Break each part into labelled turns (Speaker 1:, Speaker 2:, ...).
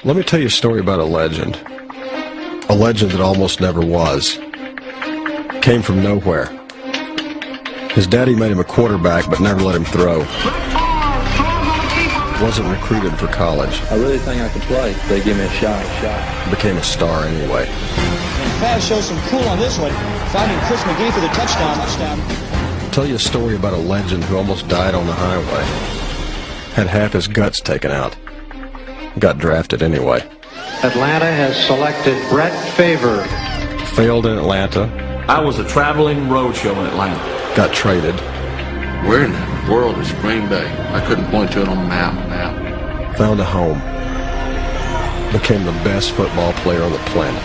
Speaker 1: Let me tell you a story about a legend that almost never was. Came from nowhere. His daddy made him a quarterback but never let him throw. Wasn't recruited for college.
Speaker 2: I really think I could play. They give me a shot.
Speaker 1: Became a star anyway.
Speaker 3: And Paz shows some cool on this one, finding Chris McGee for the touchdown.
Speaker 1: Tell you a story about a legend who almost died on the highway. Had half his guts taken out. Got drafted anyway.
Speaker 4: Atlanta has selected Brett Favre.
Speaker 1: Failed in Atlanta.
Speaker 5: I was a traveling roadshow in Atlanta.
Speaker 1: Got traded.
Speaker 6: Where in the world is Green Bay? I couldn't point to it on the map.
Speaker 1: Found a home. Became the best football player on the planet.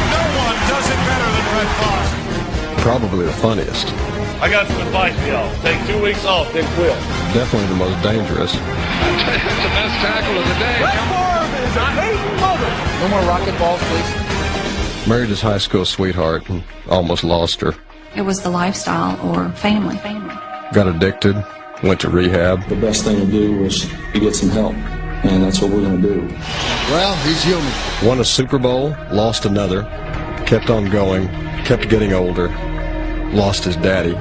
Speaker 7: No one does it better than Brett Favre.
Speaker 1: Probably the funniest.
Speaker 7: I got some advice for y'all. Take 2 weeks off, then quit.
Speaker 1: Definitely the most dangerous.
Speaker 6: That's the best tackle of the day.
Speaker 7: Brett Favre is a hating mother.
Speaker 2: No more rocket balls, please.
Speaker 1: Married his high school sweetheart and almost lost her.
Speaker 8: It was the lifestyle or family.
Speaker 1: Got addicted, went to rehab.
Speaker 2: The best thing to do was to get some help, and that's what we're going to do.
Speaker 6: Well, he's human.
Speaker 1: Won a Super Bowl, lost another, kept on going, kept getting older, lost his daddy.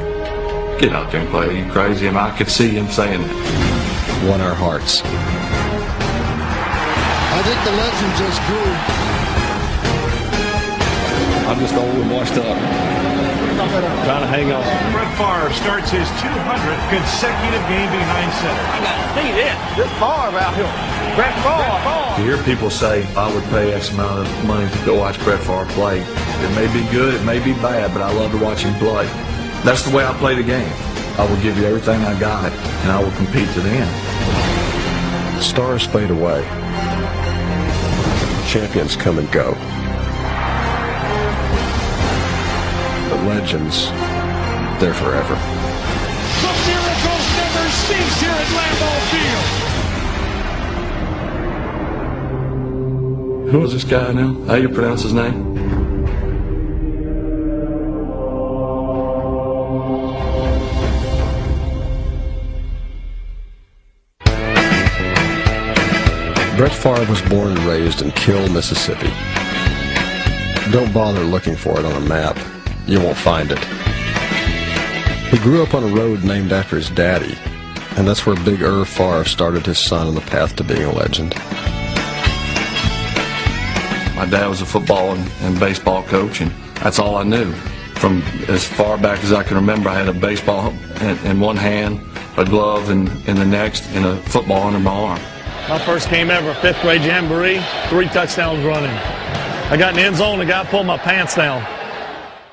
Speaker 5: Get out there and play. Are you crazy? I could see him saying that.
Speaker 1: Won our hearts.
Speaker 6: I think the legend just grew.
Speaker 1: I'm just old and washed up. Trying to hang on.
Speaker 7: Brett Favre starts his 200th consecutive game behind center. I got to see this. This Favre out here. Brett Favre.
Speaker 5: To hear people say, I would pay X amount of money to go watch Brett Favre play. It may be good, it may be bad, but I love to watch him play. That's the way I play the game. I will give you everything I got, and I will compete to the end.
Speaker 1: Stars fade away. Champions come and go. But legends, they're forever.
Speaker 7: The miracles never cease here at Lambeau Field.
Speaker 5: Who was this guy now? How you pronounce his name?
Speaker 1: Brett Favre was born and raised in Kill, Mississippi. Don't bother looking for it on a map. You won't find it. He grew up on a road named after his daddy, and that's where Big Irv Favre started his son on the path to being a legend.
Speaker 5: My dad was a football and baseball coach, and that's all I knew. From as far back as I can remember, I had a baseball in one hand, a glove in the next, and a football under my arm.
Speaker 9: My first game ever, 5th grade jamboree, 3 touchdowns running. I got in the end zone, the guy pulled my pants down.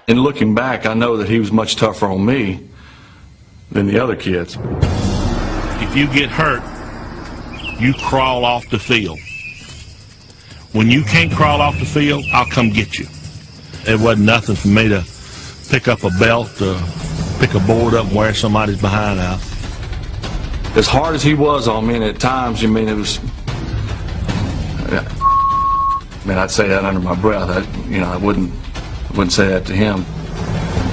Speaker 5: And looking back, I know that he was much tougher on me than the other kids.
Speaker 10: If you get hurt, you crawl off the field. When you can't crawl off the field, I'll come get you. It wasn't nothing for me to pick up a belt, pick a board up and wear somebody's behind out.
Speaker 5: As hard as he was on me, and at times, it was, I'd say that under my breath. I wouldn't say that to him.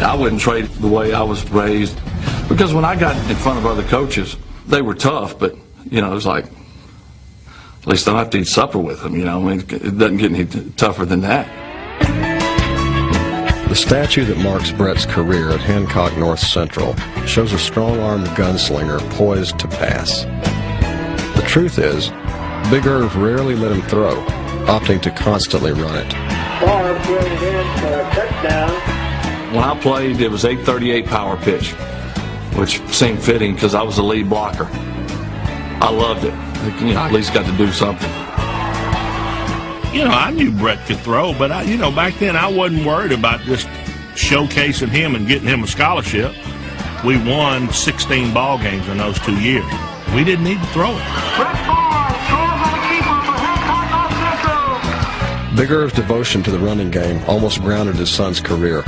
Speaker 5: I wouldn't trade the way I was raised, because when I got in front of other coaches, they were tough, but it was like, at least I don't have to eat supper with them. It doesn't get any tougher than that.
Speaker 1: The statue that marks Brett's career at Hancock North Central shows a strong-armed gunslinger poised to pass. The truth is, Big Irv rarely let him throw, opting to constantly run it.
Speaker 3: Favre throws it in for a touchdown.
Speaker 5: When I played, it was 838 power pitch, which seemed fitting because I was the lead blocker. I loved it. At least got to do something.
Speaker 10: I knew Brett could throw, but back then I wasn't worried about just showcasing him and getting him a scholarship. We won 16 ball games in those 2 years. We didn't need to throw it.
Speaker 7: Brett Favre throws on the keeper for Hancock North Central.
Speaker 1: Big Irv's devotion to the running game almost grounded his son's career.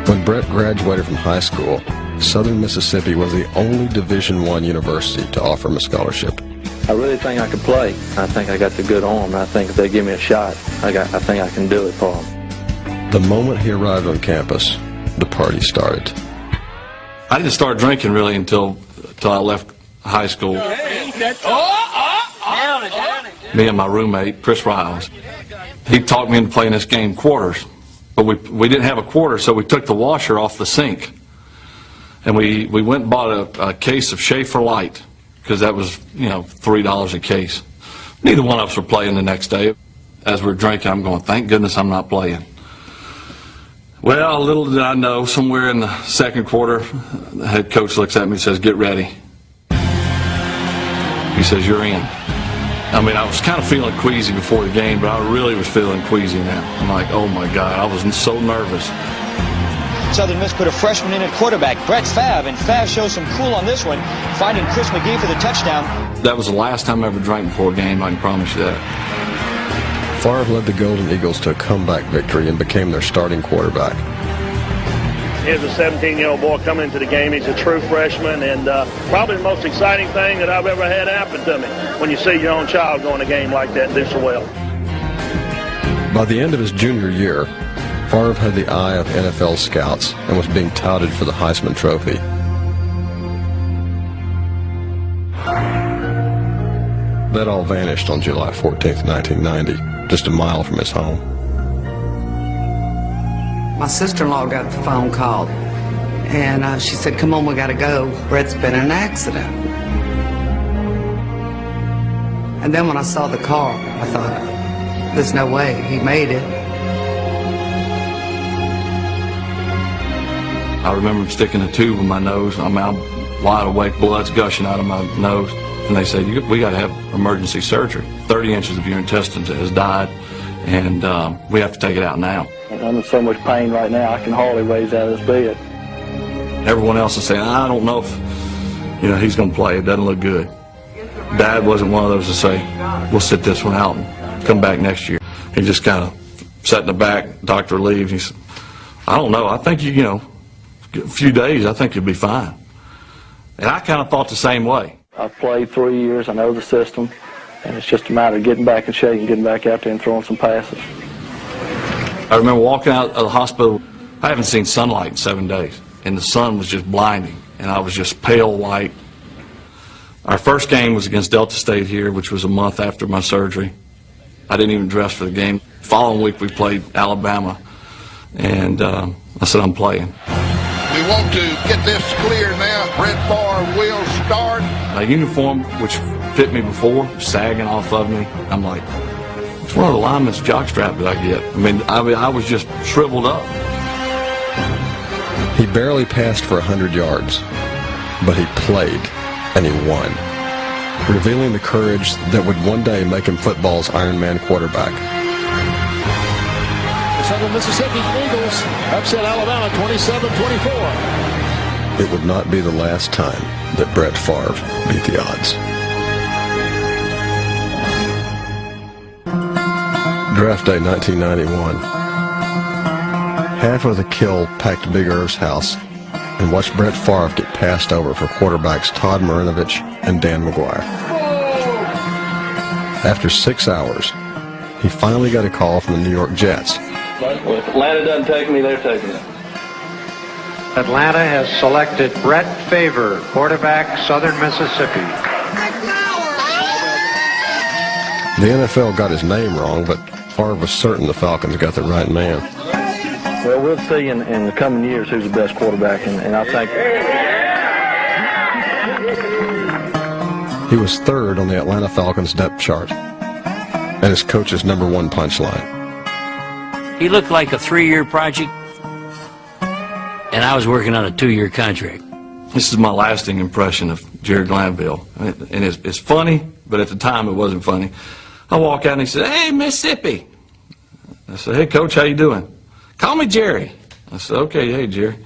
Speaker 1: When Brett graduated from high school, Southern Mississippi was the only Division I university to offer him a scholarship.
Speaker 2: I really think I could play. I think I got the good arm, and I think if they give me a shot, I think I can do it for them.
Speaker 1: The moment he arrived on campus, the party started.
Speaker 5: I didn't start drinking really until I left high school.
Speaker 7: Oh!
Speaker 5: Me and my roommate, Chris Riles, he talked me into playing this game quarters. But we didn't have a quarter, so we took the washer off the sink. And we went and bought a case of Schaefer Light, because that was, $3 a case. Neither one of us were playing the next day. As we were drinking, I'm going, thank goodness I'm not playing. Well, little did I know, somewhere in the second quarter, the head coach looks at me and says, get ready. He says, you're in. I mean, I was kind of feeling queasy before the game, but I really was feeling queasy now. I'm like, oh my God, I was so nervous.
Speaker 3: Southern Miss put a freshman in at quarterback, Brett Favre, and Favre shows some cool on this one, finding Chris McGee for the touchdown.
Speaker 5: That was the last time I ever drank before a game, I can promise you that.
Speaker 1: Favre led the Golden Eagles to a comeback victory and became their starting quarterback.
Speaker 9: Here's a 17-year-old boy coming into the game. He's a true freshman, and probably the most exciting thing that I've ever had happen to me when you see your own child go in a game like that and do so well.
Speaker 1: By the end of his junior year, Favre had the eye of NFL scouts and was being touted for the Heisman Trophy. That all vanished on July 14th, 1990, just a mile from his home.
Speaker 11: My sister-in-law got the phone call, and she said, come on, we got to go. Brett's been in an accident. And then when I saw the car, I thought, there's no way he made it.
Speaker 5: I remember him sticking a tube in my nose. I'm wide awake, blood's gushing out of my nose. And they said, we got to have emergency surgery. 30 inches of your intestines has died, and we have to take it out now.
Speaker 2: I'm in so much pain right now, I can hardly raise out of this bed.
Speaker 5: Everyone else is saying, I don't know if he's going to play. It doesn't look good. Dad wasn't one of those to say, we'll sit this one out and come back next year. He just kind of sat in the back, doctor leaves. He said, I don't know. I think a few days, I think you'll be fine. And I kind of thought the same way.
Speaker 2: I've played 3 years. I know the system. And it's just a matter of getting back in shape and getting back out there and throwing some passes.
Speaker 5: I remember walking out of the hospital. I haven't seen sunlight in 7 days. And the sun was just blinding. And I was just pale white. Our first game was against Delta State here, which was a month after my surgery. I didn't even dress for the game. The following week we played Alabama. And I said, I'm playing.
Speaker 12: We want to get this clear now. Brett Favre will start.
Speaker 5: My uniform, which fit me before, sagging off of me. I'm like, it's one of the lineman's jockstrap that I get. I was just shriveled up.
Speaker 1: He barely passed for 100 yards, but he played, and he won, revealing the courage that would one day make him football's Ironman quarterback.
Speaker 7: Southern Mississippi Eagles upset Alabama 27-24.
Speaker 1: It would not be the last time that Brett Favre beat the odds. Draft day 1991. Half of the kill packed Big Irv's house and watched Brett Favre get passed over for quarterbacks Todd Marinovich and Dan McGuire. After 6 hours, he finally got a call from the New York Jets.
Speaker 2: Well, if Atlanta doesn't take me, they're taking it.
Speaker 4: Atlanta has selected Brett Favre, quarterback, Southern Mississippi.
Speaker 1: The NFL got his name wrong, but Favre was certain the Falcons got the right man.
Speaker 2: Well, we'll see in the coming years who's the best quarterback, and I think
Speaker 1: he was third on the Atlanta Falcons depth chart and his coach's #1 punchline.
Speaker 13: He looked like a 3-year project, and I was working on a 2-year contract.
Speaker 5: This is my lasting impression of Jerry Glanville. And it's funny, but at the time it wasn't funny. I walk out and he said, hey, Mississippi. I said, hey, Coach, how you doing? Call me Jerry. I said, okay, hey, Jerry.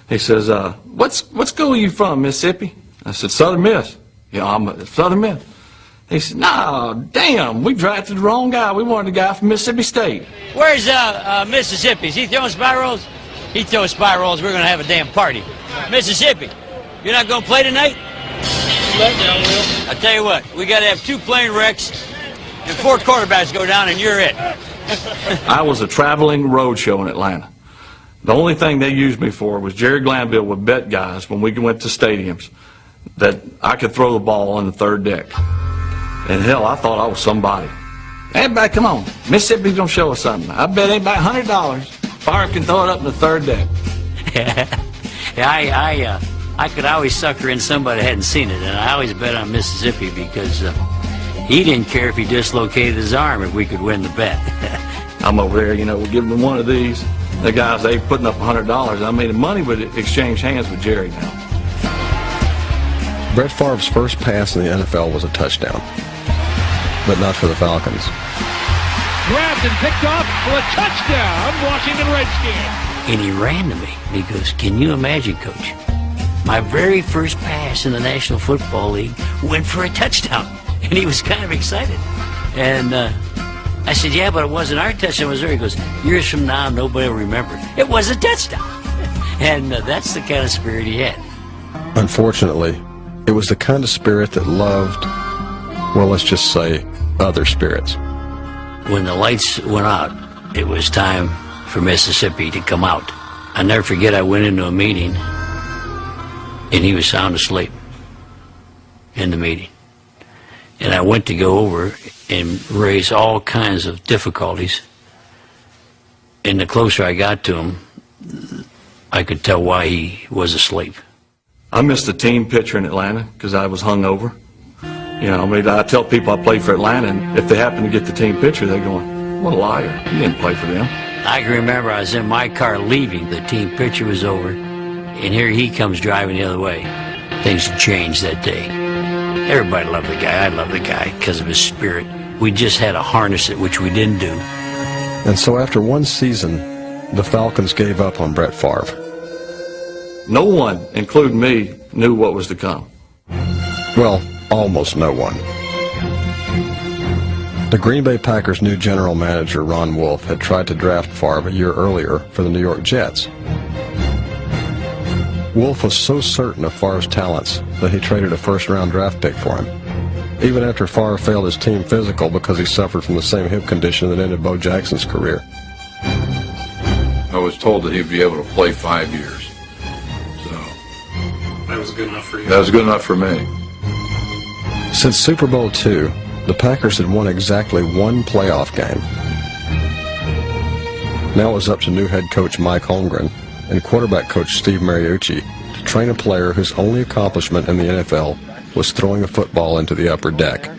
Speaker 5: He says, what school are you from, Mississippi? I said, Southern Miss. Yeah, I'm a Southern Miss. He said, nah, damn, we drafted the wrong guy. We wanted a guy from Mississippi State.
Speaker 13: Where's Mississippi? Is he throwing spirals? He throws spirals. We're going to have a damn party. Mississippi, you're not going to play tonight? I tell you what, we got to have 2 plane wrecks and 4 quarterbacks go down, and you're it.
Speaker 5: I was a traveling road show in Atlanta. The only thing they used me for was Jerry Glanville would bet guys when we went to stadiums that I could throw the ball on the 3rd deck. And hell, I thought I was somebody. Everybody, come on. Mississippi's going to show us something. I bet anybody $100. Favre can throw it up in the third deck.
Speaker 13: Yeah, I could always sucker in somebody that hadn't seen it, and I always bet on Mississippi because he didn't care if he dislocated his arm if we could win the bet.
Speaker 5: I'm over there, you know, we're giving them one of these. The guys, they putting up $100. I mean, the money would exchange hands with Jerry now.
Speaker 1: Brett Favre's first pass in the NFL was a touchdown, but not for the Falcons.
Speaker 7: Grabbed and picked off for a touchdown, Washington Redskins.
Speaker 13: And he ran to me, and he goes, "Can you imagine, Coach? My very first pass in the National Football League went for a touchdown." And he was kind of excited. And I said, "Yeah, but it wasn't our touchdown, it was there." He goes, "Years from now, nobody will remember. It was a touchdown." And that's the kind of spirit he had.
Speaker 1: Unfortunately, it was the kind of spirit that loved, well, let's just say, other spirits.
Speaker 13: When the lights went out, it was time for Mississippi to come out. I'll never forget, I went into a meeting, and he was sound asleep in the meeting. And I went to go over and raise all kinds of difficulties. And the closer I got to him, I could tell why he was asleep.
Speaker 5: I missed a team picture in Atlanta because I was hungover. You know, I mean, I tell people I played for Atlanta, and if they happen to get the team picture, they're going, "What a liar. You didn't play for them."
Speaker 13: I can remember I was in my car leaving. The team picture was over, and here he comes driving the other way. Things had changed that day. Everybody loved the guy. I loved the guy because of his spirit. We just had to harness it, which we didn't do.
Speaker 1: And so after one season, the Falcons gave up on Brett Favre.
Speaker 5: No one, including me, knew what was to come.
Speaker 1: Well, almost no one. The Green Bay Packers' new general manager, Ron Wolf, had tried to draft Favre a year earlier for the New York Jets. Wolf was so certain of Favre's talents that he traded a first-round draft pick for him, even after Favre failed his team physical because he suffered from the same hip condition that ended Bo Jackson's career.
Speaker 6: I was told that he'd be able to play 5 years. So
Speaker 14: that was good enough for you?
Speaker 6: That was good enough for me.
Speaker 1: Since Super Bowl II, the Packers had won exactly one playoff game. Now it was up to new head coach Mike Holmgren and quarterback coach Steve Mariucci to train a player whose only accomplishment in the NFL was throwing a football into the upper deck.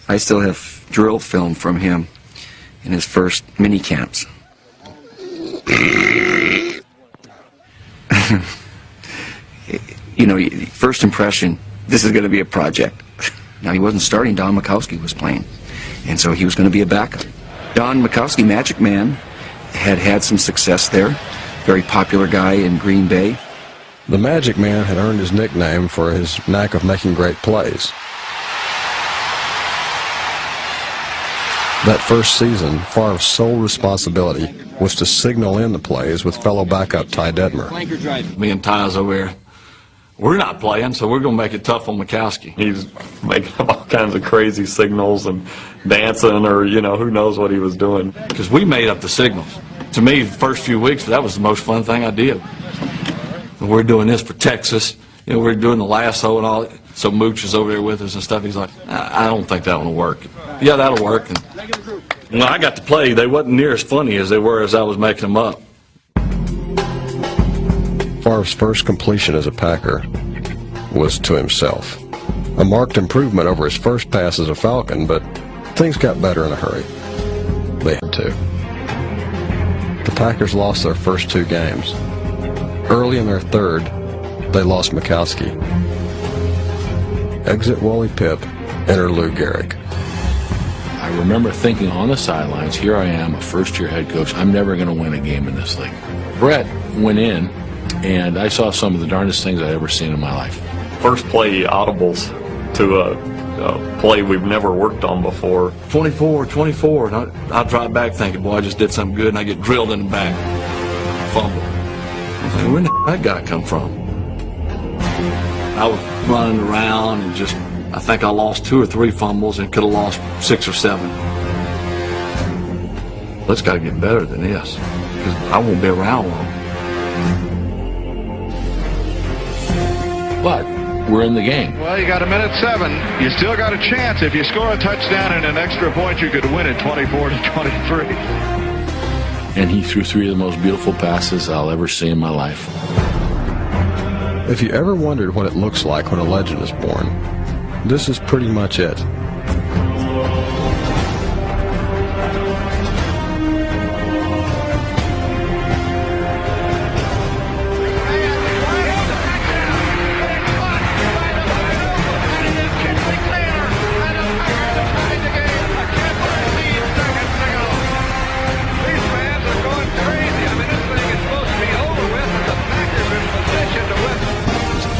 Speaker 15: I still have drill film from him in his first mini camps. You know, first impression, this is going to be a project. Now, he wasn't starting. Don Majkowski was playing, and so he was going to be a backup. Don Majkowski, Magic Man, had some success there. Very popular guy in Green Bay.
Speaker 1: The Magic Man had earned his nickname for his knack of making great plays. That first season, Favre's sole responsibility was to signal in the plays with fellow backup Ty Detmer.
Speaker 5: Me and Ty's over there. We're not playing, so we're going to make it tough on Majkowski.
Speaker 16: He's making up all kinds of crazy signals and dancing, or, you know, who knows what he was doing.
Speaker 5: Because we made up the signals. To me, the first few weeks, that was the most fun thing I did. We're doing this for Texas. You know, we're doing the lasso and all. So Mooch is over there with us and stuff. He's like, I don't think that one will work. Yeah, that'll work. And when I got to play, they wasn't near as funny as they were as I was making them up.
Speaker 1: Favre's first completion as a Packer was to himself. A marked improvement over his first pass as a Falcon, but things got better in a hurry. They had to. The Packers lost their first 2 games. Early in their third, they lost Majkowski. Exit Wally Pipp, enter Lou Gehrig.
Speaker 17: I remember thinking on the sidelines, here I am, a first-year head coach. I'm never going to win a game in this league. Brett went in, and I saw some of the darndest things I'd ever seen in my life.
Speaker 16: First play audibles to a play we've never worked on before.
Speaker 5: 24, and I drive back thinking, boy, I just did something good, and I get drilled in the back. Fumble. I was like, where did that guy come from? I was running around and just, I think I lost 2 or 3 fumbles and could have lost 6 or 7. Let's got to get better than this, because I won't be around long.
Speaker 17: But we're in the game.
Speaker 7: Well, you got a minute 7. You still got a chance. If you score a touchdown and an extra point, you could win it 24-23.
Speaker 17: And he threw 3 of the most beautiful passes I'll ever see in my life.
Speaker 1: If you ever wondered what it looks like when a legend is born, this is pretty much it.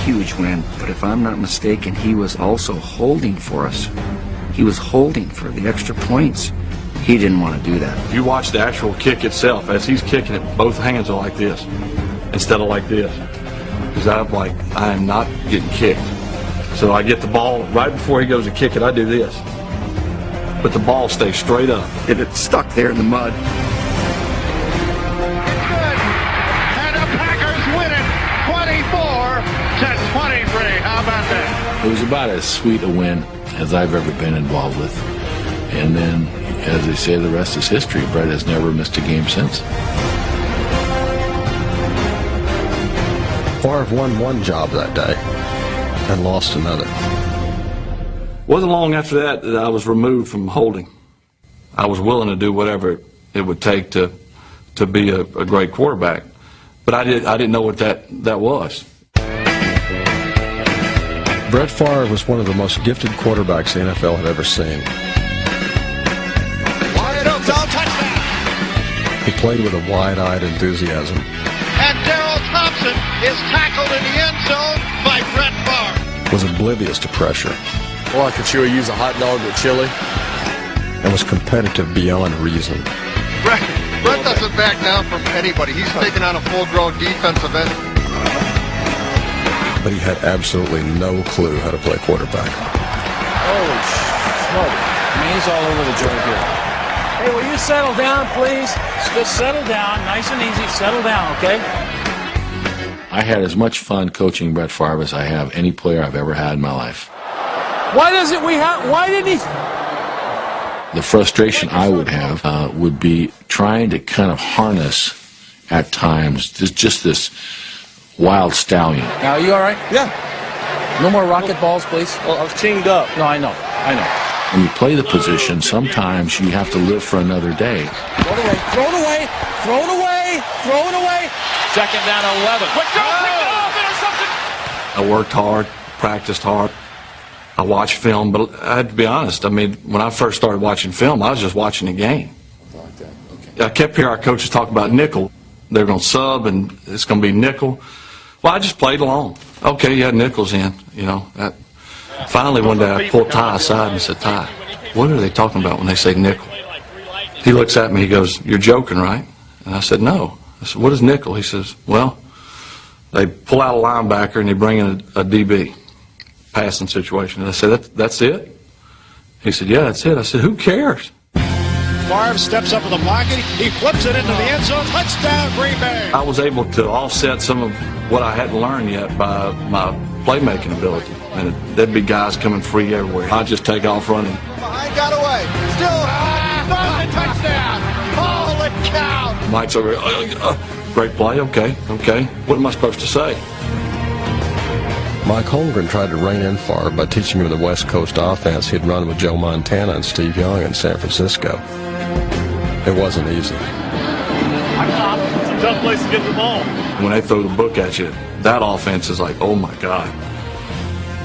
Speaker 15: Huge win, but if I'm not mistaken, he was also holding for us. He was holding for the extra points. He didn't want to do that.
Speaker 5: If you watch the actual kick itself, as he's kicking it, both hands are like this instead of like this. Because I am not getting kicked. So I get the ball right before he goes to kick it, I do this. But the ball stays straight up.
Speaker 15: It's stuck there in the mud.
Speaker 7: How about that?
Speaker 17: It was about as sweet a win as I've ever been involved with. And then, as they say, the rest is history. Brett has never missed a game since.
Speaker 1: Favre won one job that day and lost another.
Speaker 5: Wasn't long after that I was removed from holding. I was willing to do whatever it would take to be a great quarterback. But I didn't know what that was.
Speaker 1: Brett Favre was one of the most gifted quarterbacks the NFL had ever seen.
Speaker 12: Wide open, touchdown.
Speaker 1: He played with a wide-eyed enthusiasm.
Speaker 12: And Darrell Thompson is tackled in the end zone by Brett Favre.
Speaker 1: Was oblivious to pressure.
Speaker 18: Well, I could sure use a hot dog with chili.
Speaker 1: And was competitive beyond reason.
Speaker 12: Brett doesn't back down from anybody. He's taking on a full-grown defensive end.
Speaker 1: But he had absolutely no clue how to play quarterback.
Speaker 18: Holy smoke. Man's all over the joint here.
Speaker 19: Hey, will you settle down, please? Just settle down, nice and easy. Settle down, okay?
Speaker 17: I had as much fun coaching Brett Favre as I have any player I've ever had in my life.
Speaker 19: Why didn't he?
Speaker 17: The frustration I would have would be trying to kind of harness at times just this wild stallion.
Speaker 19: Now, are you all right?
Speaker 18: Yeah.
Speaker 19: No more rocket balls, please.
Speaker 18: Well, I was chained up.
Speaker 19: No, I know.
Speaker 17: When you play the position, sometimes you have to live for another day.
Speaker 19: Throw it away. Throw it away. Throw it away. Throw it away. Second down, 11. Quick go. Pick it off. Interception.
Speaker 5: I worked hard, practiced hard. I watched film, but I had to be honest. I mean, when I first started watching film, I was just watching the game. I kept hearing our coaches talk about nickel. They're going to sub, and it's going to be nickel. Well, I just played along. Okay, you had nickels in, you know. Finally, one day I pulled Ty aside and said, Ty, what are they talking about when they say nickel? He looks at me, he goes, you're joking, right? And I said, no. I said, what is nickel? He says, well, they pull out a linebacker and they bring in a DB, passing situation. And I said, that's it? He said, yeah, that's it. I said, who cares?
Speaker 7: Favre steps up with the blocking. He flips it into the end zone. Touchdown, Green Bay.
Speaker 5: I was able to offset some of what I hadn't learned yet by my playmaking ability. And there'd be guys coming free everywhere. I'd just take off running.
Speaker 12: Behind, got away. Still, touchdown. Holy cow.
Speaker 5: Mike's over here. Great play. Okay. What am I supposed to say?
Speaker 1: Mike Holmgren tried to rein in Favre by teaching him the West Coast offense he'd run with Joe Montana and Steve Young in San Francisco. It wasn't easy.
Speaker 7: It's a tough place to get the ball.
Speaker 5: When they throw the book at you, that offense is like, oh my God.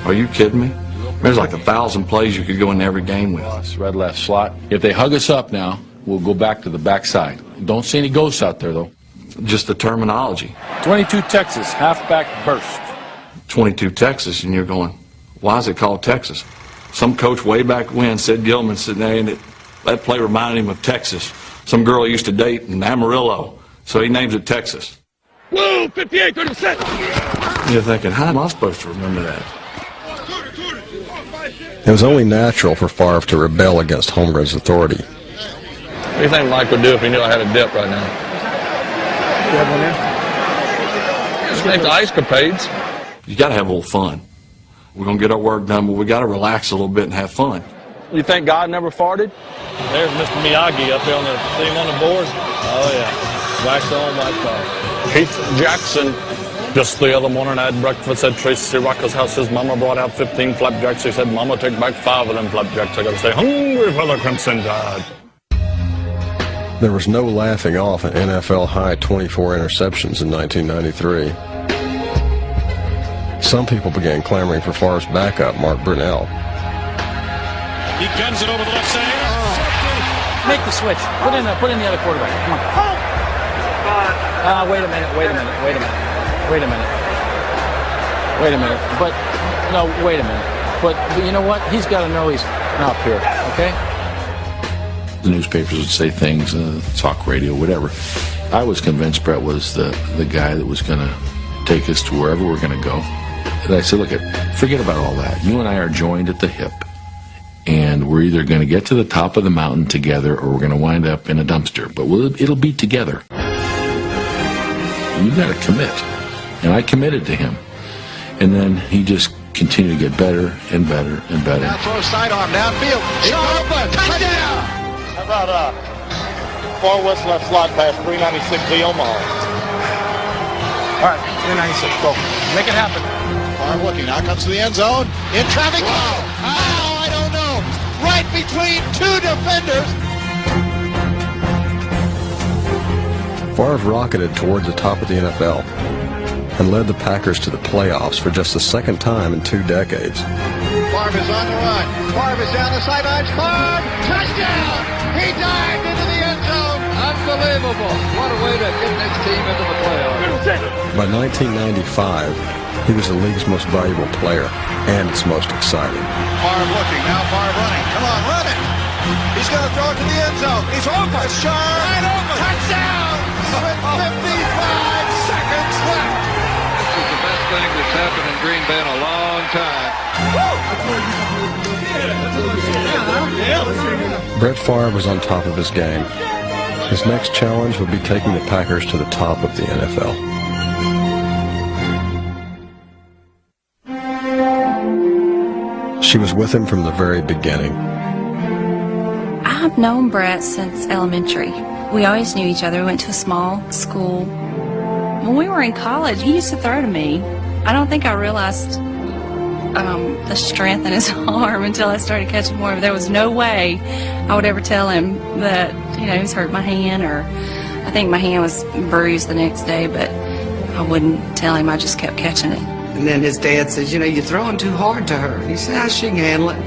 Speaker 5: Are you kidding me? There's like 1,000 plays you could go in every game with.
Speaker 17: Red left slot. If they hug us up now, we'll go back to the backside. Don't see any ghosts out there, though.
Speaker 5: Just the terminology.
Speaker 19: 22 Texas, halfback burst.
Speaker 5: 22 Texas, and you're going, why is it called Texas? Some coach way back when, Sid Gilman, said that play reminded him of Texas. Some girl he used to date in Amarillo, so he names it Texas.
Speaker 7: Woo, 58, 30%.
Speaker 5: You're thinking, how am I supposed to remember that?
Speaker 1: It was only natural for Favre to rebel against Holmgren's authority.
Speaker 18: What do you think Mike would do if he knew I had a dip right now?
Speaker 7: You have one in?
Speaker 18: Just make the ice capades.
Speaker 5: You got to have a little fun. We're going to get our work done, but we got to relax a little bit and have fun.
Speaker 20: You think God never farted?
Speaker 14: There's Mr. Miyagi up here on the see him on the board. Oh yeah, wax on, wax off. Keith Jackson. Just the other morning I had breakfast at Tracy Rocker's house. His mama brought out 15 flapjacks. He said, "Mama, take back 5 of them flapjacks. I got to stay hungry for the Crimson Tide."
Speaker 1: There was no laughing off an NFL high 24 interceptions in 1993. Some people began clamoring for Favre's backup, Mark Brunell.
Speaker 19: He guns it over the left side.
Speaker 18: Make the switch. Put in the other quarterback. Come on. Wait a minute. But, no, wait a minute. But you know what? He's got to know he's up here, okay?
Speaker 17: The newspapers would say things, talk radio, whatever. I was convinced Brett was the guy that was going to take us to wherever we're going to go. And I said, look, forget about all that. You and I are joined at the hip. And we're either going to get to the top of the mountain together or we're going to wind up in a dumpster. But it'll be together. You got to commit. And I committed to him. And then he just continued to get better and better and better.
Speaker 12: Now throw sidearm downfield. Shot open. Touchdown.
Speaker 7: How about far west left slot pass 396 V Omaha?
Speaker 18: All right, 396, go. Make it happen.
Speaker 12: Favre looking. Now comes to the end zone. In traffic. Oh, I don't know. Right between 2 defenders.
Speaker 1: Favre rocketed towards the top of the NFL and led the Packers to the playoffs for just the second time in 2 decades.
Speaker 12: Favre is on the run. Favre is down the sidelines. Favre, touchdown! He dived into the end zone. Unbelievable. What a way to get this team into the playoffs.
Speaker 1: By 1995, he was the league's most valuable player and its most exciting.
Speaker 12: Favre looking. Now Favre running. Come on, run it. He's going to throw it to the end zone. He's open. It's sharp. Right open. Touchdown! With 55 seconds left. This is the best thing that's happened in Green Bay in a long time.
Speaker 1: Brett Favre was on top of his game. His next challenge would be taking the Packers to the top of the NFL. She was with him from the very beginning.
Speaker 8: I've known Brett since elementary. We always knew each other. We went to a small school. When we were in college, he used to throw to me. I don't think I realized the strength in his arm until I started catching more. There was no way I would ever tell him that, he's hurt my hand, or I think my hand was bruised the next day, but I wouldn't tell him. I just kept catching it.
Speaker 11: And then his dad says, you're throwing too hard to her. He said, she can handle it.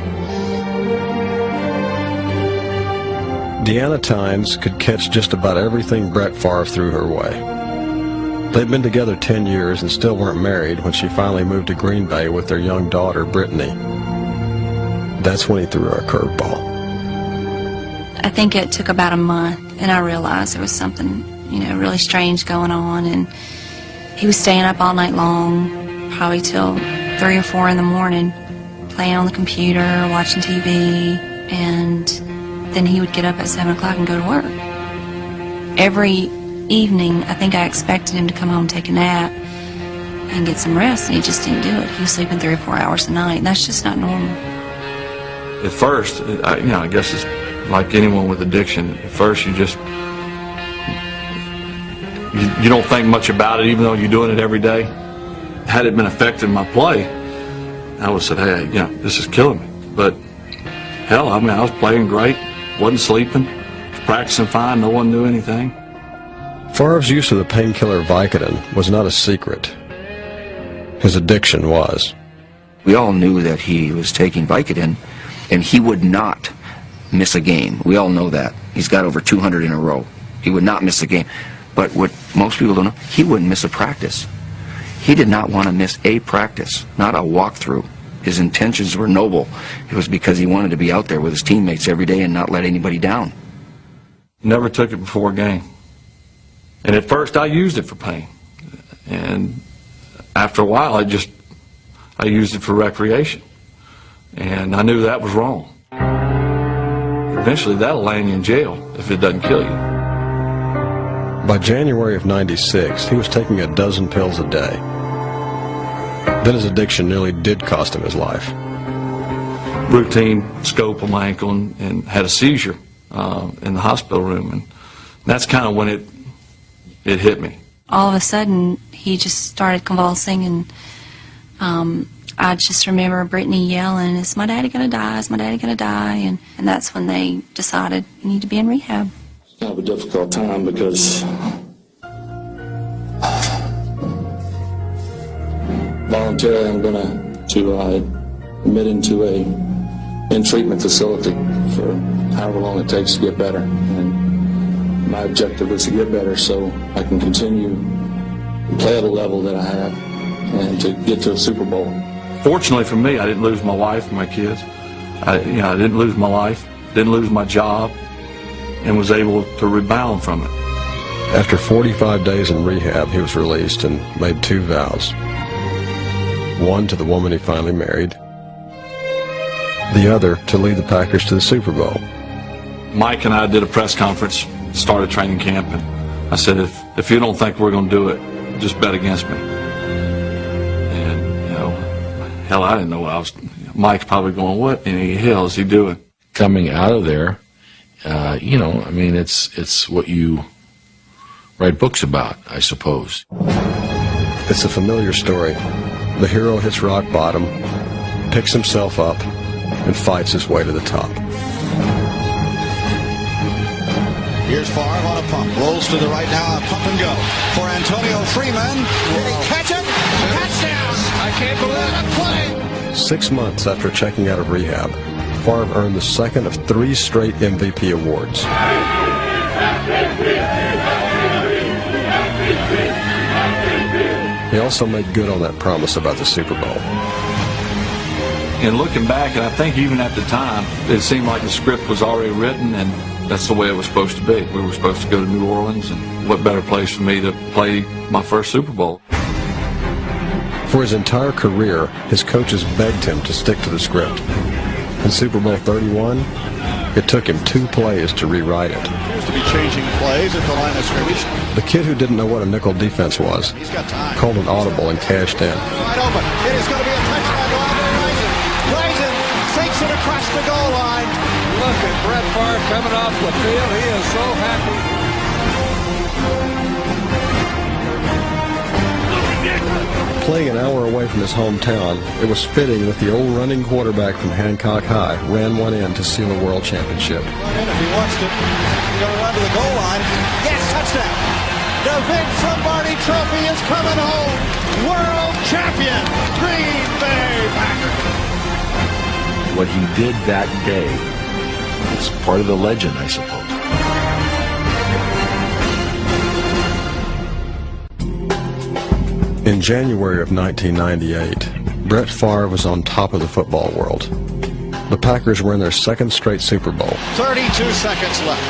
Speaker 1: Deanna Tynes could catch just about everything Brett Favre threw her way. They'd been together 10 years and still weren't married when she finally moved to Green Bay with their young daughter, Brittany. That's when he threw her a curveball.
Speaker 8: I think it took about a month, and I realized there was something, really strange going on, and he was staying up all night long, probably till 3 or 4 in the morning, playing on the computer, watching TV, and then he would get up at 7 o'clock and go to work. Every evening, I think I expected him to come home, take a nap, and get some rest, and he just didn't do it. He was sleeping 3 or 4 hours a night, and that's just not normal.
Speaker 5: At first, I guess it's like anyone with addiction. At first, you don't think much about it, even though you're doing it every day. Had it been affecting my play, I would have said, hey, this is killing me. But hell, I was playing great, wasn't sleeping, was practicing fine, no one knew anything.
Speaker 1: Favre's use of the painkiller Vicodin was not a secret. His addiction was.
Speaker 15: We all knew that he was taking Vicodin, and he would not miss a game. We all know that. He's got over 200 in a row. He would not miss a game. But what most people don't know, he wouldn't miss a practice. He did not want to miss a practice, not a walkthrough. His intentions were noble. It was because he wanted to be out there with his teammates every day and not let anybody down.
Speaker 5: Never took it before a game. And at first I used it for pain. And after a while I used it for recreation. And I knew that was wrong. Eventually that'll land you in jail if it doesn't kill you.
Speaker 1: By January of '96, he was taking a dozen pills a day. Then his addiction nearly did cost him his life.
Speaker 5: Routine scope on my ankle and had a seizure in the hospital room, and that's kind of when it hit me.
Speaker 8: All of a sudden, he just started convulsing, and I just remember Brittany yelling, "Is my daddy going to die? Is my daddy going to die?" And that's when they decided you need to be in rehab.
Speaker 5: It's kind of a difficult time because voluntarily I'm going to admit into a in-treatment facility for however long it takes to get better. And my objective is to get better so I can continue to play at a level that I have and to get to a Super Bowl. Fortunately for me, I didn't lose my wife and my kids. I didn't lose my life, didn't lose my job, and was able to rebound from it.
Speaker 1: After 45 days in rehab, he was released and made 2 vows. One to the woman he finally married, the other to lead the Packers to the Super Bowl.
Speaker 5: Mike and I did a press conference, started training camp, and I said, if you don't think we're going to do it, just bet against me. And, hell, I didn't know what I was. Mike's probably going, what in the hell is he doing?
Speaker 17: Coming out of there, it's what you write books about, I suppose.
Speaker 1: It's a familiar story. The hero hits rock bottom, picks himself up, and fights his way to the top.
Speaker 12: Here's Favre on a pump. Rolls to the right now. A pump and go for Antonio Freeman. Did he catch it? Touchdown! I can't believe it. Play.
Speaker 1: 6 months after checking out of rehab, Favre earned the second of 3 straight MVP awards. He also made good on that promise about the Super Bowl.
Speaker 5: And looking back, and I think even at the time, it seemed like the script was already written, and that's the way it was supposed to be. We were supposed to go to New Orleans, and what better place for me to play my first Super Bowl.
Speaker 1: For his entire career, his coaches begged him to stick to the script. In Super Bowl 31, it took him 2 plays to rewrite it.
Speaker 12: Appears to be changing plays at the line of scrimmage.
Speaker 1: The kid who didn't know what a nickel defense was called an audible and cashed in.
Speaker 12: Wide open. It is going to be a touchdown to Andre Rison. Rison takes it across the goal line.
Speaker 19: Look at Brett Favre coming off the field. He is so happy.
Speaker 1: Playing an hour away from his hometown, it was fitting that the old running quarterback from Hancock High ran one in to seal a world championship.
Speaker 12: And if he wants to, he's going to run to the goal line. Yes, touchdown. The Vince Lombardi Trophy is coming home. World champion, Green Bay Packers.
Speaker 17: What he did that day is part of the legend, I suppose.
Speaker 1: In January of 1998, Brett Favre was on top of the football world. The Packers were in their 2nd straight Super Bowl.
Speaker 12: 32 seconds left.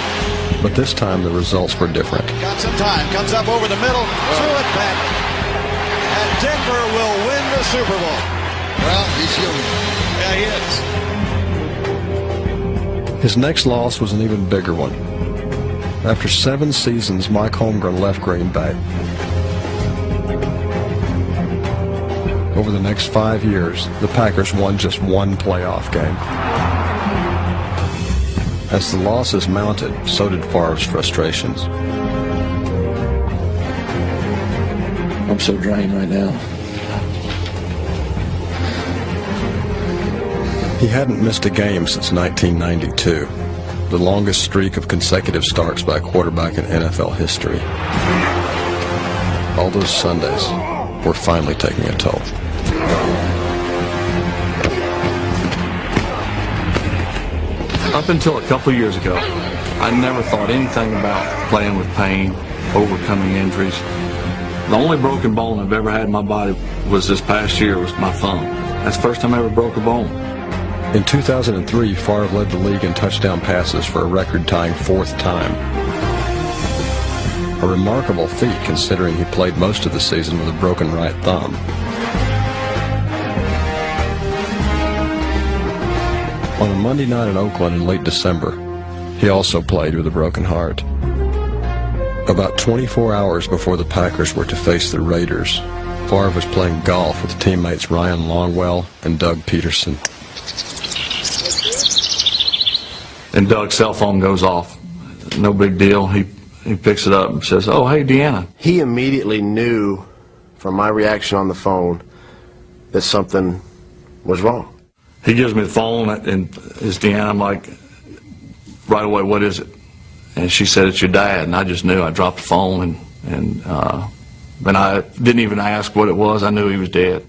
Speaker 1: But this time the results were different.
Speaker 12: Got some time. Comes up over the middle. Threw it back. And Denver will win the Super Bowl. Well, he's human. Yeah, he is.
Speaker 1: His next loss was an even bigger one. After 7 seasons, Mike Holmgren left Green Bay. Over the next 5 years, the Packers won just 1 playoff game. As the losses mounted, so did Favre's frustrations.
Speaker 5: I'm so drained right now.
Speaker 1: He hadn't missed a game since 1992, the longest streak of consecutive starts by a quarterback in NFL history. All those Sundays were finally taking a toll.
Speaker 5: Up until a couple of years ago, I never thought anything about playing with pain, overcoming injuries. The only broken bone I've ever had in my body was this past year was my thumb. That's the first time I ever broke a bone.
Speaker 1: In 2003, Favre led the league in touchdown passes for a record-tying 4th time. A remarkable feat considering he played most of the season with a broken right thumb. On a Monday night in Oakland in late December, he also played with a broken heart. About 24 hours before the Packers were to face the Raiders, Favre was playing golf with teammates Ryan Longwell and Doug Peterson.
Speaker 5: And Doug's cell phone goes off. No big deal. He picks it up and says, "Oh, hey, Deanna."
Speaker 21: He immediately knew from my reaction on the phone that something was wrong.
Speaker 5: He gives me the phone, and it's Deanna. I'm like, right away, "What is it?" And she said, "It's your dad." And I just knew. I dropped the phone, and I didn't even ask what it was. I knew he was dead.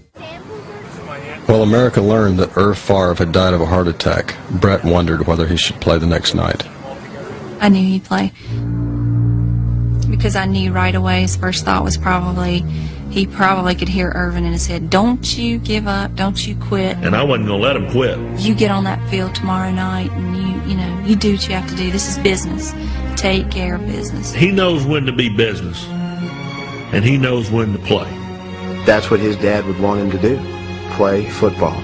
Speaker 1: While America learned that Irv Favre had died of a heart attack, Brett wondered whether he should play the next night.
Speaker 8: I knew he'd play because I knew right away his first thought was he probably could hear Irvin in his head, "Don't you give up, don't you quit."
Speaker 10: And I wasn't going to let him quit.
Speaker 8: You get on that field tomorrow night and you do what you have to do. This is business. Take care of business.
Speaker 10: He knows when to be business, and he knows when to play.
Speaker 21: That's what his dad would want him to do, play football.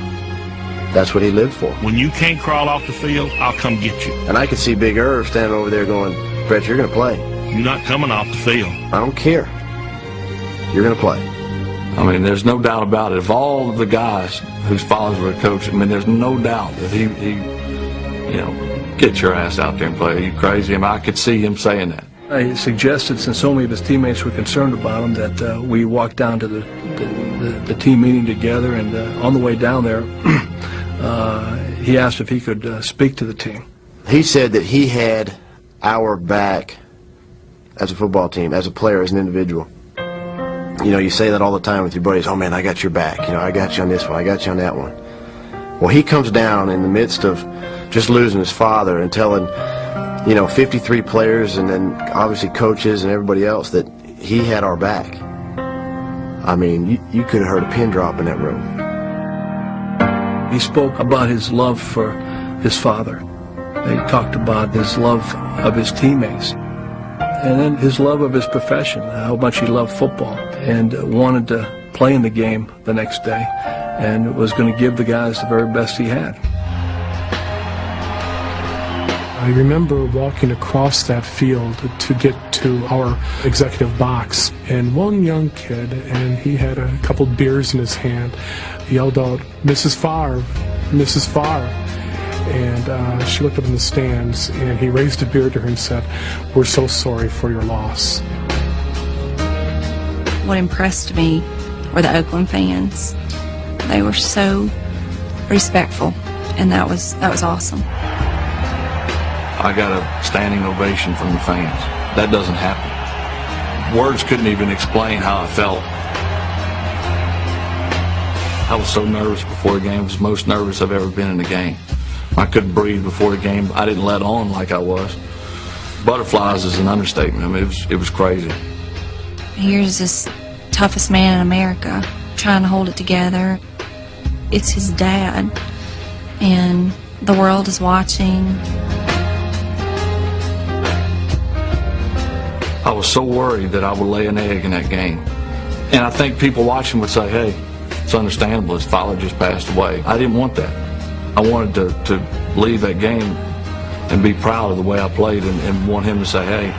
Speaker 21: That's what he lived for.
Speaker 10: When you can't crawl off the field, I'll come get you.
Speaker 21: And I could see Big Irv standing over there going, "Brett, you're going to play.
Speaker 10: You're not coming off the field.
Speaker 21: I don't care. You're going to play."
Speaker 5: I mean, there's no doubt about it. Of all the guys whose fathers were coaching, I mean, there's no doubt that he get your ass out there and play. Are you crazy? I mean, I could see him saying that.
Speaker 22: I suggested, since so many of his teammates were concerned about him, that we walk down to the team meeting together, and on the way down there, he asked if he could speak to the team.
Speaker 21: He said that he had our back as a football team, as a player, as an individual. You say that all the time with your buddies. "Oh, man, I got your back. I got you on this one. I got you on that one." Well, he comes down in the midst of just losing his father and telling 53 players and then obviously coaches and everybody else that he had our back. I mean, you could have heard a pin drop in that room.
Speaker 22: He spoke about his love for his father. He talked about his love of his teammates, and then his love of his profession, how much he loved football and wanted to play in the game the next day and was going to give the guys the very best he had.
Speaker 23: I remember walking across that field to get to our executive box, and one young kid, and he had a couple beers in his hand, yelled out, "Mrs. Favre, Mrs. Favre." And she looked up in the stands, and he raised a beer to her and said, "We're so sorry for your loss."
Speaker 8: What impressed me were the Oakland fans. They were so respectful, and that was awesome.
Speaker 5: I got a standing ovation from the fans. That doesn't happen. Words couldn't even explain how I felt. I was so nervous before a game. I was the most nervous I've ever been in a game. I couldn't breathe before a game. I didn't let on like I was. Butterflies is an understatement. I mean, it was crazy.
Speaker 8: Here's this toughest man in America trying to hold it together. It's his dad, and the world is watching.
Speaker 5: I was so worried that I would lay an egg in that game. And I think people watching would say, "Hey, it's understandable. His father just passed away." I didn't want that. I wanted to leave that game and be proud of the way I played and want him to say, "Hey,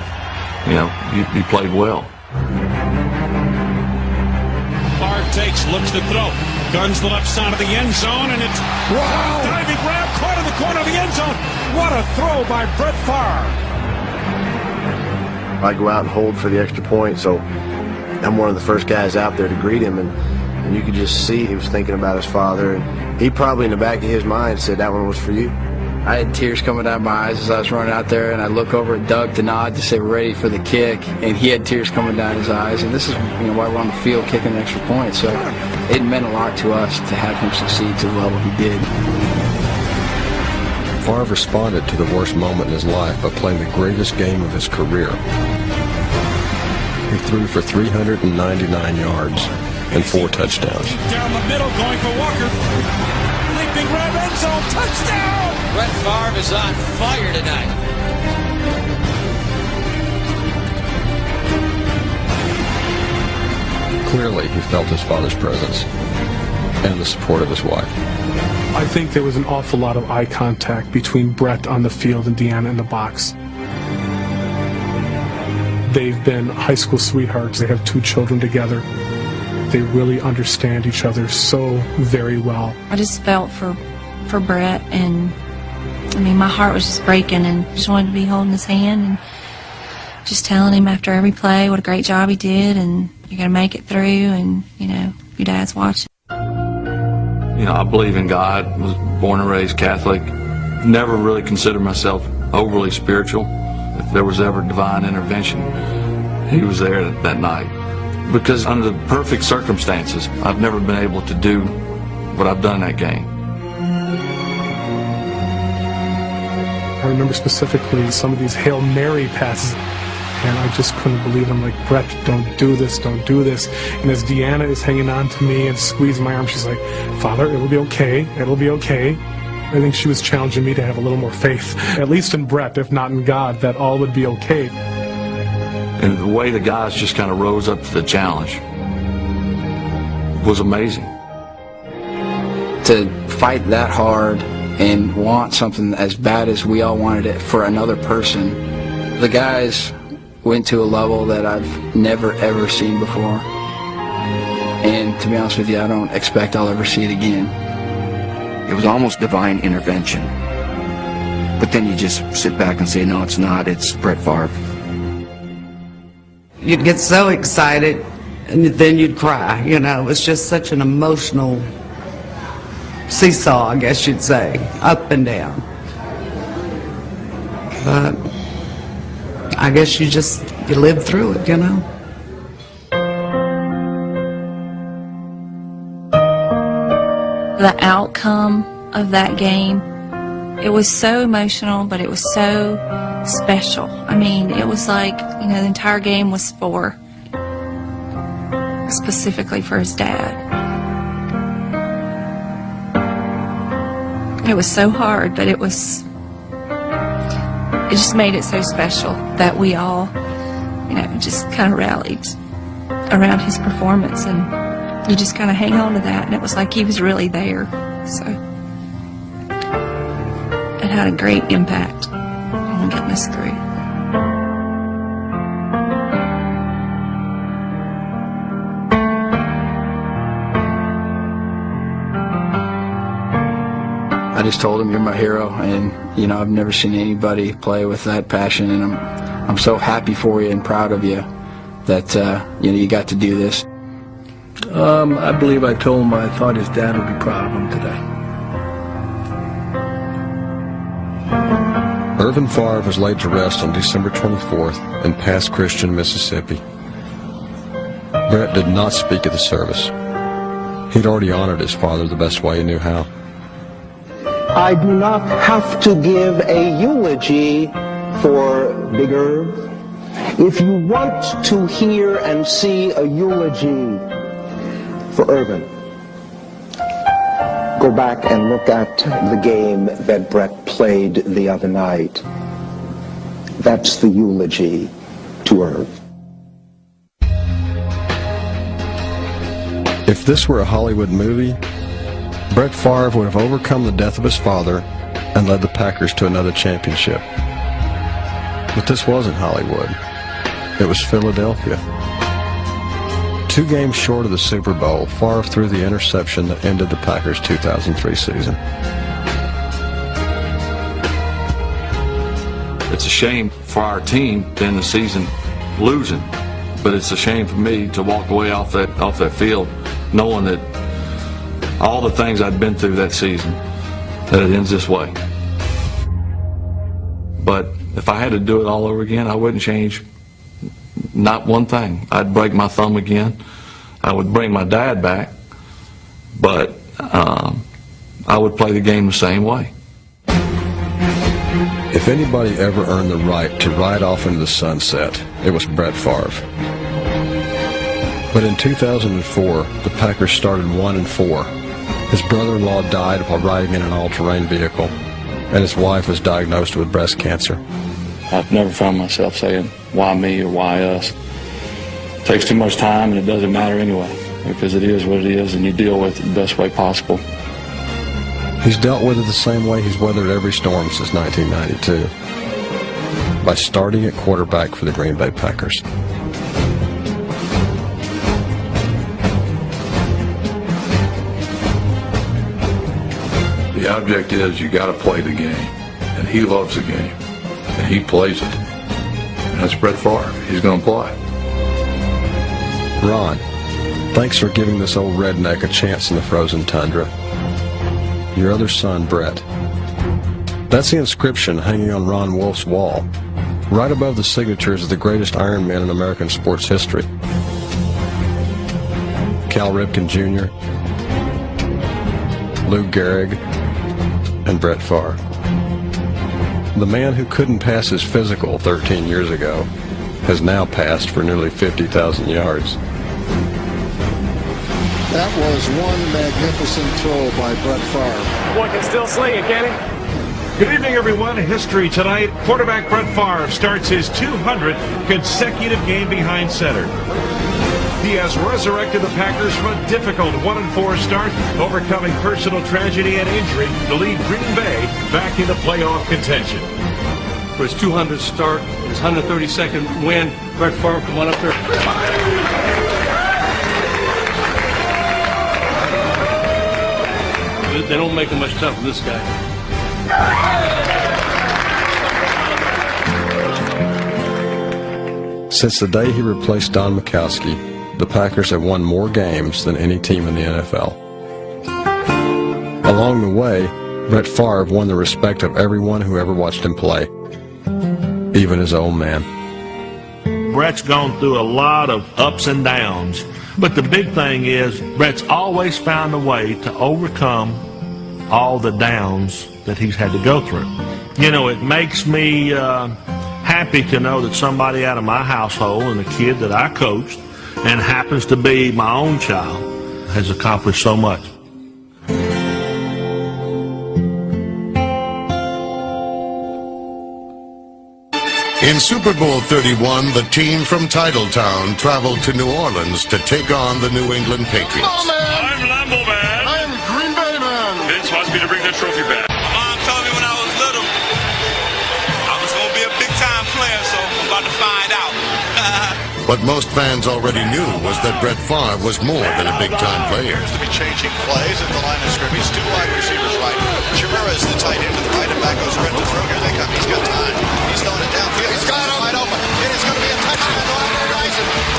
Speaker 5: you played well."
Speaker 7: Favre takes, looks to throw, guns the left side of the end zone, and it's diving grab, caught in the corner of the end zone. What a throw by Brett Favre.
Speaker 21: I go out and hold for the extra point, so I'm one of the first guys out there to greet him, and you could just see he was thinking about his father, and he probably in the back of his mind said, "That one was for you."
Speaker 24: I had tears coming down my eyes as I was running out there, and I look over at Doug to nod to say we're ready for the kick, and he had tears coming down his eyes, and this is why we're on the field kicking an extra point, so it meant a lot to us to have him succeed to the level he did.
Speaker 1: Favre responded to the worst moment in his life by playing the greatest game of his career. He threw for 399 yards and 4 touchdowns.
Speaker 7: Down the middle, going for Walker. Leaping grab, end zone, touchdown!
Speaker 19: Brett Favre is on fire tonight.
Speaker 1: Clearly, he felt his father's presence and the support of his wife.
Speaker 23: I think there was an awful lot of eye contact between Brett on the field and Deanna in the box. They've been high school sweethearts. They have 2 children together. They really understand each other so very well.
Speaker 8: I just felt for Brett, and I mean, my heart was just breaking, and just wanted to be holding his hand and just telling him after every play what a great job he did, and you're going to make it through, and, you know, your dad's watching.
Speaker 5: You know, I believe in God, was born and raised Catholic, never really considered myself overly spiritual. If there was ever divine intervention, he was there that night. Because under the perfect circumstances, I've never been able to do what I've done in that game.
Speaker 23: I remember specifically some of these Hail Mary passes, and I just couldn't believe it. I'm like, Brett, don't do this, don't do this. And as Deanna is hanging on to me and squeezing my arm, she's like, Father, it'll be okay, it'll be okay. I think she was challenging me to have a little more faith, at least in Brett, if not in God, that all would be okay.
Speaker 5: And the way the guys just kind of rose up to the challenge was amazing.
Speaker 24: To fight that hard and want something as bad as we all wanted it for another person, the guys went to a level that I've never ever seen before. And to be honest with you, I don't expect I'll ever see it again.
Speaker 15: It was almost divine intervention. But then you just sit back and say, no, it's not, it's Brett Favre.
Speaker 11: You'd get so excited, and then you'd cry. You know, it was just such an emotional seesaw, I guess you'd say, up and down. But I guess you live through it, you know.
Speaker 8: The outcome of that game, it was so emotional, but it was so special. I mean, it was like, you know, the entire game was specifically for his dad. It was so hard, but it just made it so special that we all, you know, just kind of rallied around his performance, and you just kind of hang on to that, and it was like he was really there. So it had a great impact on getting us through.
Speaker 24: I just told him, you're my hero, and you know, I've never seen anybody play with that passion, and I'm so happy for you and proud of you that you know, you got to do this.
Speaker 22: I believe I told him I thought his dad would be proud of him today.
Speaker 1: Irvin Favre was laid to rest on December 24th in Pass Christian, Mississippi. Brett did not speak at the service. He'd already honored his father the best way he knew how.
Speaker 2: I do not have to give a eulogy for Big Irv. If you want to hear and see a eulogy for Irvin, go back and look at the game that Brett played the other night. That's the eulogy to Irv.
Speaker 1: If this were a Hollywood movie, Brett Favre would have overcome the death of his father and led the Packers to another championship. But this wasn't Hollywood. It was Philadelphia. 2 games short of the Super Bowl, Favre threw the interception that ended the Packers' 2003 season.
Speaker 5: It's a shame for our team to end the season losing, but it's a shame for me to walk away off that field knowing that all the things I'd been through that season, that it ends this way. But if I had to do it all over again, I wouldn't change not one thing. I'd break my thumb again. I would bring my dad back, but I would play the game the same way.
Speaker 1: If anybody ever earned the right to ride off into the sunset, it was Brett Favre. But in 2004, the Packers started 1-4. His brother-in-law died while riding in an all-terrain vehicle, and his wife was diagnosed with breast cancer.
Speaker 14: I've never found myself saying, why me or why us? It takes too much time, and it doesn't matter anyway, because it is what it is, and you deal with it the best way possible.
Speaker 1: He's dealt with it the same way he's weathered every storm since 1992, by starting at quarterback for the Green Bay Packers.
Speaker 6: The object is you got to play the game, and he loves the game, and he plays it. And that's Brett Favre. He's going to play.
Speaker 1: Ron, thanks for giving this old redneck a chance in the frozen tundra. Your other son, Brett. That's the inscription hanging on Ron Wolf's wall, right above the signatures of the greatest Iron Men in American sports history. Cal Ripken Jr., Lou Gehrig, and Brett Favre. The man who couldn't pass his physical 13 years ago has now passed for nearly 50,000 yards.
Speaker 3: That was one magnificent throw by Brett Favre.
Speaker 4: Boy can still sling it, can he?
Speaker 7: Good evening, everyone. History tonight. Quarterback Brett Favre starts his 200th consecutive game behind center. He has resurrected the Packers from a difficult 1-4 start, overcoming personal tragedy and injury to lead Green Bay back into playoff contention.
Speaker 9: For his 200th start, his 132nd win, Brett Favre, come on up there. They don't make it much tougher than this guy.
Speaker 1: Since the day he replaced Don Majkowski, the Packers have won more games than any team in the NFL. Along the way, Brett Favre won the respect of everyone who ever watched him play, even his old man.
Speaker 10: Brett's gone through a lot of ups and downs, but the big thing is Brett's always found a way to overcome all the downs that he's had to go through. You know, it makes me happy to know that somebody out of my household and a kid that I coached and happens to be my own child has accomplished so much.
Speaker 13: In Super Bowl 31, the team from Titletown traveled to New Orleans to take on the New England Patriots.
Speaker 12: I'm Lambeau Man. I'm Green Bay Man.
Speaker 7: Vince wants me to bring the trophy back.
Speaker 12: My mom told me when I was little I was going to be a big-time player, so I'm about to find out.
Speaker 13: What most fans already knew was that Brett Favre was more than a big-time player.
Speaker 12: To be changing plays at the line of scrimmage. Two wide receivers right. Chimera is the tight end to the right, and back goes Brett to throw. Here they come. He's got time. He's throwing it downfield. He's got it wide open. It is going to be a touchdown.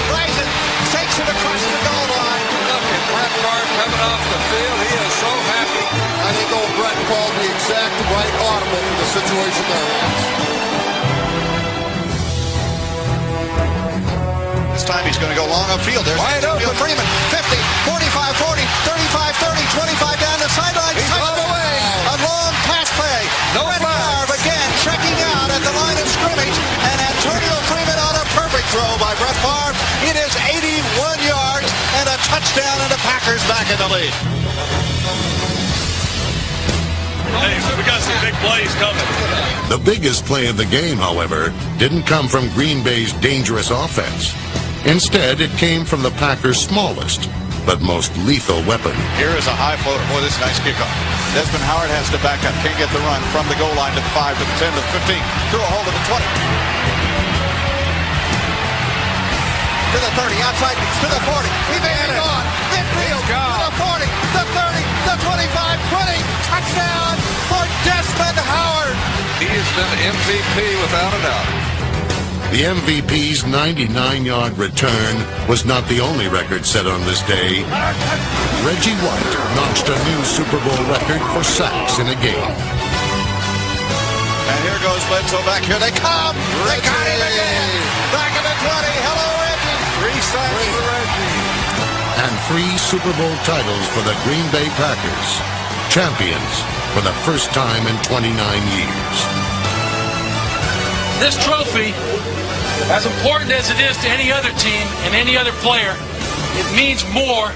Speaker 12: Rising. Takes it across the goal line.
Speaker 3: Look at Brett Favre coming off the field. He is so happy. I think old Brett called the exact right audible for the situation there.
Speaker 12: This time he's going to go long upfield. There's wide open. Freeman, 50, 45, 40, 35, 30, 25 down the sideline. He's all the way. A long pass play. No Favre again checking out at the line of scrimmage. And Antonio Freeman on a perfect throw by Brett Favre. It is 81 yards and a touchdown, and the Packers back in the lead.
Speaker 7: Hey, we got some big plays coming.
Speaker 13: The biggest play of the game, however, didn't come from Green Bay's dangerous offense. Instead, it came from the Packers' smallest, but most lethal weapon.
Speaker 12: Here is a high floater. Boy, this is a nice kickoff. Desmond Howard has to back up. Can't get the run from the goal line to the 5, to the 10, to the 15. Through a hole to the 20. To the 30, outside, to the 40. He may be gone. Midfield, to the 40, the 30, the 25, 20. Touchdown for Desmond Howard.
Speaker 3: He is the MVP without a doubt.
Speaker 13: The MVP's 99-yard return was not the only record set on this day. Reggie White notched a new Super Bowl record for sacks in a game.
Speaker 12: And here goes Bledsoe back. Here they come. Reggie. They got him again. Back in the 20. Hello, Reggie. 3 sacks for Reggie.
Speaker 13: And 3 Super Bowl titles for the Green Bay Packers. Champions for the first time in 29 years.
Speaker 19: This trophy, as important as it is to any other team and any other player, it means more